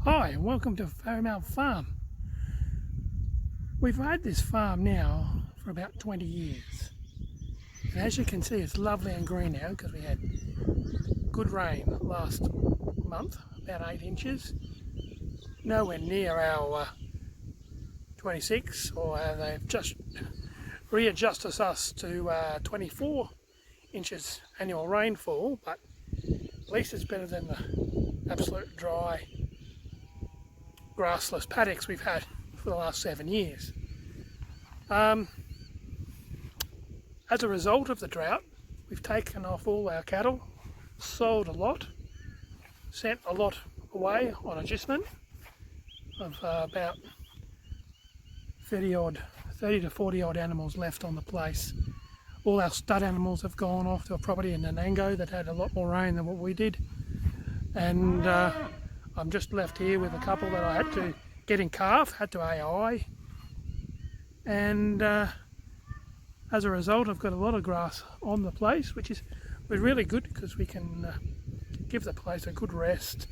Hi and welcome to Fairymount Farm. We've had this farm now for about 20 years, and as you can see it's lovely and green now because we had good rain last month, about 8 inches, nowhere near our 26, or they've just readjusted us to 24 inches annual rainfall, but at least it's better than the absolute dry grassless paddocks we've had for the last 7 years. As a result of the drought, we've taken off all our cattle, sold a lot, sent a lot away on agistment of about 30 to 40 odd animals left on the place. All our stud animals have gone off to a property in Nanango that had a lot more rain than what we did, and I'm just left here with a couple that I had to get in calf, had to AI, and as a result I've got a lot of grass on the place, which is really good because we can give the place a good rest,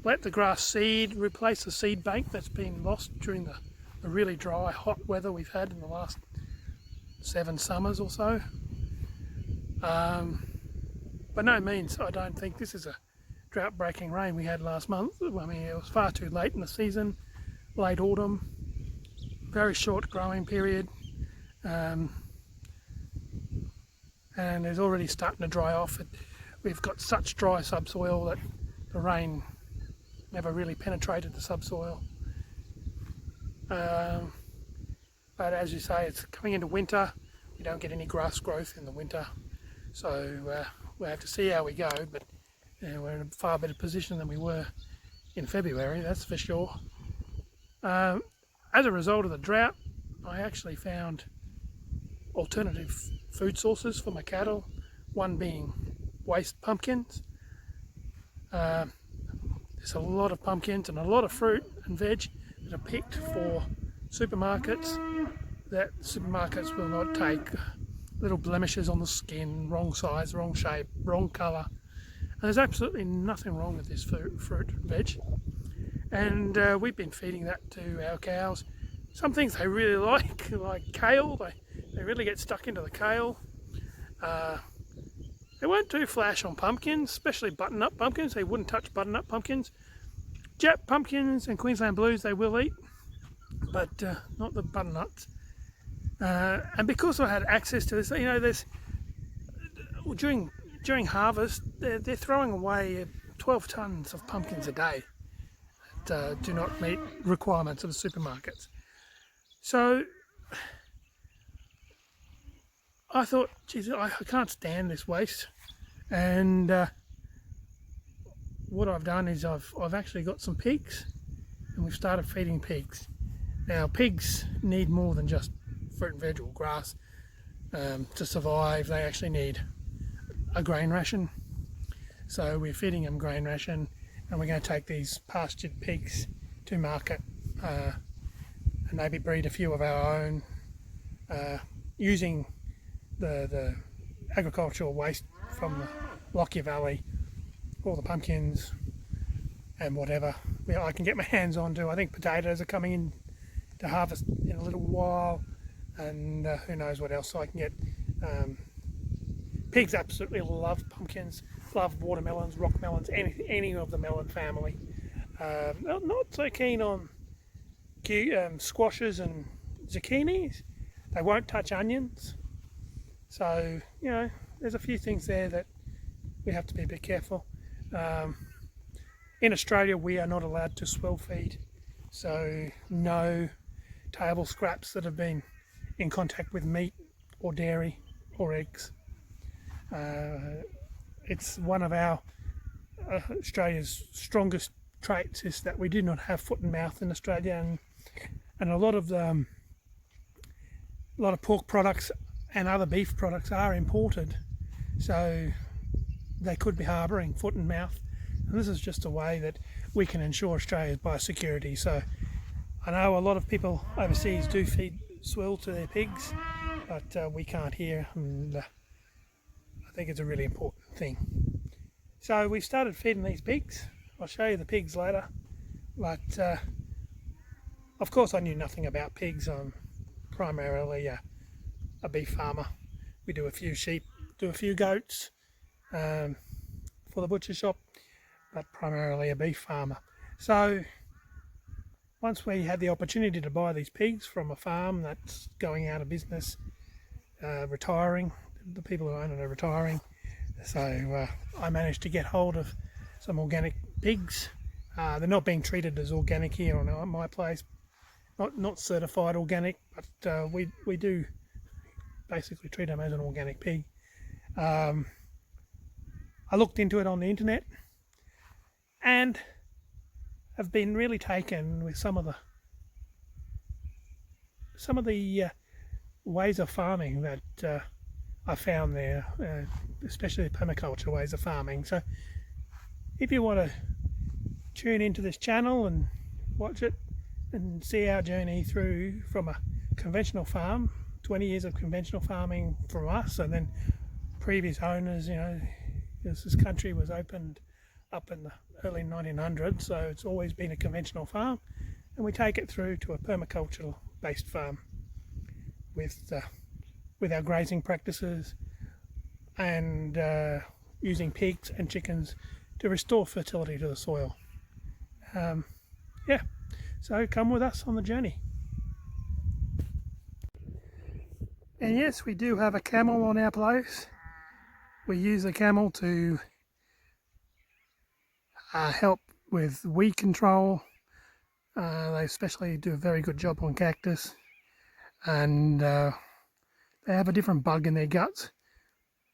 let the grass seed, replace the seed bank that's been lost during the really dry hot weather we've had in the last 7 summers or so. By no means I don't think this is a drought breaking rain we had last month. I mean, it was far too late in the season, late autumn, very short growing period, and it's already starting to dry off. We've got such dry subsoil that the rain never really penetrated the subsoil. But as you say, it's coming into winter. We don't get any grass growth in the winter, so we'll have to see how we go, but we're in a far better position than we were in February, that's for sure. As a result of the drought, I actually found alternative food sources for my cattle, one being waste pumpkins. There's a lot of pumpkins and a lot of fruit and veg that are picked for supermarkets that supermarkets will not take. Little blemishes on the skin, wrong size, wrong shape, wrong colour. And there's absolutely nothing wrong with this fruit and veg. And we've been feeding that to our cows. Some things they really like kale. They really get stuck into the kale. They weren't too flash on pumpkins, especially button-up pumpkins. They wouldn't touch button-up pumpkins. Jap pumpkins and Queensland blues they will eat, but not the butternuts. And because I had access to this, you know, there's during harvest they're throwing away 12 tonnes of pumpkins a day that do not meet requirements of the supermarkets. So I thought, geez, I can't stand this waste, and what I've done is I've actually got some pigs, and we've started feeding pigs. Now pigs need more than just fruit and veg or grass to survive. They actually need a grain ration, so we're feeding them grain ration, and we're going to take these pastured pigs to market and maybe breed a few of our own using the agricultural waste from the Lockyer Valley, all the pumpkins and whatever I can get my hands on to. I think potatoes are coming in to harvest in a little while, and who knows what else I can get. Pigs absolutely love pumpkins, love watermelons, rock melons, any of the melon family. Not so keen on squashes and zucchinis. They won't touch onions. So, you know, there's a few things there that we have to be a bit careful. In Australia, we are not allowed to swell feed, so no table scraps that have been in contact with meat or dairy or eggs. It's one of our Australia's strongest traits is that we do not have foot and mouth in Australia, and a lot of pork products and other beef products are imported, so they could be harbouring foot and mouth, and this is just a way that we can ensure Australia's biosecurity. So I know a lot of people overseas do feed swill to their pigs, but we can't here, and I think it's a really important thing. So we started feeding these pigs. I'll show you the pigs later. But of course I knew nothing about pigs. I'm primarily a beef farmer. We do a few sheep, do a few goats for the butcher shop, but primarily a beef farmer. So once we had the opportunity to buy these pigs from a farm that's going out of business, retiring, the people who own it are retiring, so I managed to get hold of some organic pigs. They're not being treated as organic here on my place, not certified organic, but we do basically treat them as an organic pig. I looked into it on the internet and have been really taken with some of the ways of farming that I found there, especially permaculture ways of farming. So if you want to tune into this channel and watch it and see our journey through from a conventional farm, 20 years of conventional farming from us, and then previous owners, this country was opened up in the early 1900s, so it's always been a conventional farm, and we take it through to a permaculture based farm with our grazing practices and using pigs and chickens to restore fertility to the soil. So come with us on the journey. And yes, we do have a camel on our place. We use the camel to help with weed control. They especially do a very good job on cactus, and they have a different bug in their guts,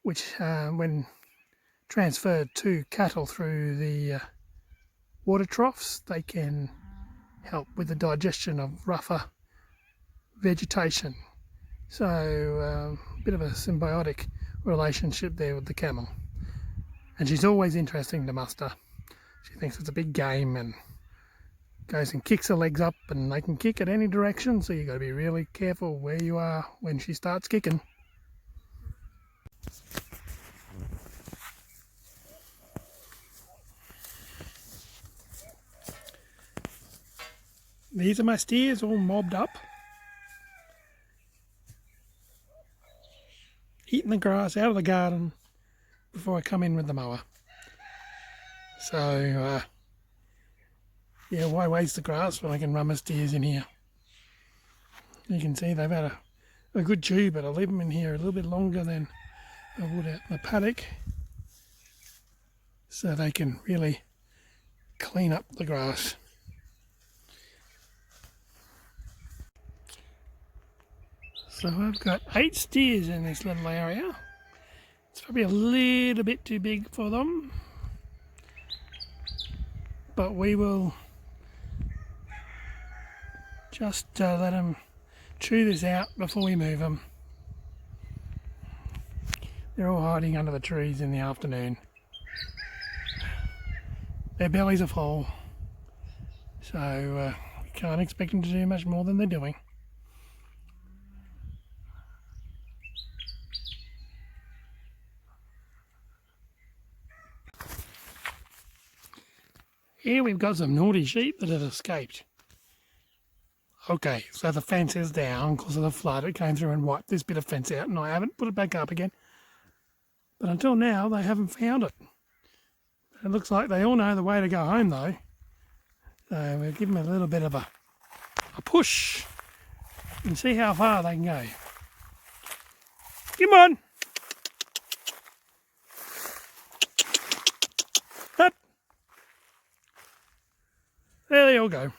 which when transferred to cattle through the water troughs, they can help with the digestion of rougher vegetation. So a bit of a symbiotic relationship there with the camel. And she's always interesting to muster. She thinks it's a big game and goes and kicks her legs up, and they can kick at any direction, so you've got to be really careful where you are when she starts kicking. These are my steers all mobbed up, eating the grass out of the garden before I come in with the mower. So why waste the grass when I can run my steers in here? You can see they've had a good chew, but I'll leave them in here a little bit longer than I would out in the paddock, so they can really clean up the grass. So I've got 8 steers in this little area. It's probably a little bit too big for them, but we will just let them chew this out before we move them. They're all hiding under the trees in the afternoon. Their bellies are full, so we can't expect them to do much more than they're doing. Here we've got some naughty sheep that have escaped. Okay, so the fence is down because of the flood. It came through and wiped this bit of fence out, and I haven't put it back up again. But until now, they haven't found it. It looks like they all know the way to go home, though. So we'll give them a little bit of a push and see how far they can go. Come on! Up! There they all go.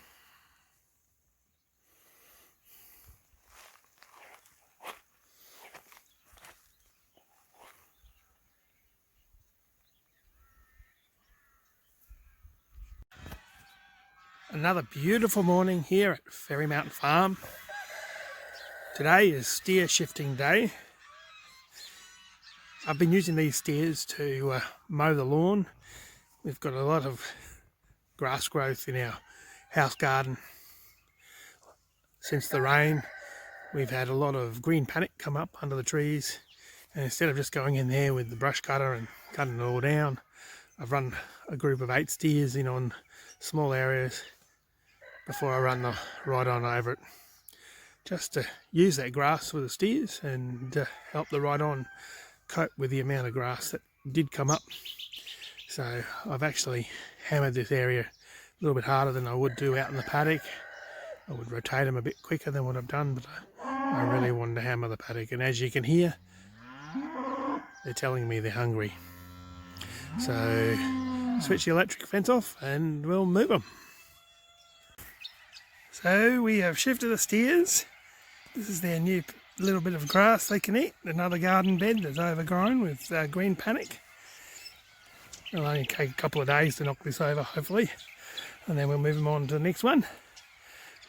Another beautiful morning here at Fairymount Farm. Today is steer shifting day. I've been using these steers to mow the lawn. We've got a lot of grass growth in our house garden. Since the rain, we've had a lot of green panic come up under the trees, and instead of just going in there with the brush cutter and cutting it all down, I've run a group of 8 steers in on small areas before I run the ride on over it, just to use that grass with the steers and help the ride on cope with the amount of grass that did come up. So I've actually hammered this area a little bit harder than I would do out in the paddock. I would rotate them a bit quicker than what I've done, but I really wanted to hammer the paddock, and as you can hear, they're telling me they're hungry. So switch the electric fence off and we'll move them. So we have shifted the steers. This is their new little bit of grass they can eat. Another garden bed that's overgrown with green panic. It'll only take a couple of days to knock this over, hopefully, and then we'll move them on to the next one.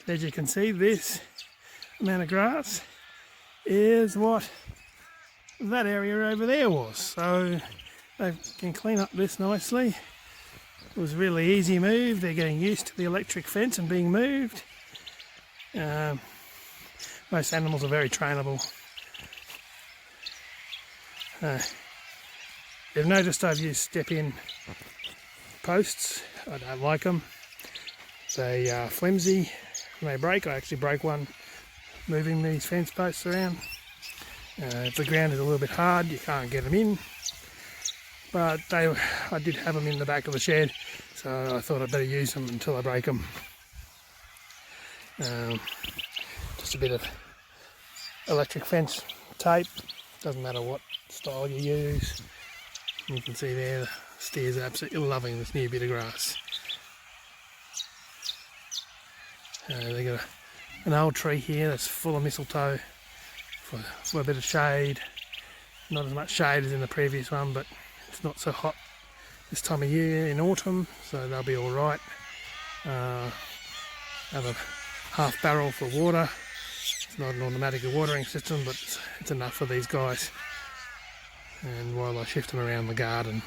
As you can see, this amount of grass is what that area over there was. So they can clean up this nicely. It was a really easy move. They're getting used to the electric fence and being moved. Most animals are very trainable. You've noticed I've used step-in posts. I don't like them. They are flimsy and they break. I actually broke one moving these fence posts around. If the ground is a little bit hard, you can't get them in. But I did have them in the back of the shed, so I thought I'd better use them until I break them. Just a bit of electric fence tape, doesn't matter what style you use. You can see there the steers are absolutely loving this new bit of grass. They've got an old tree here that's full of mistletoe for a bit of shade. Not as much shade as in the previous one, but it's not so hot this time of year in autumn, so they'll be alright. Have a half barrel for water. It's not an automatic watering system, but it's enough for these guys. And while I shift them around the garden,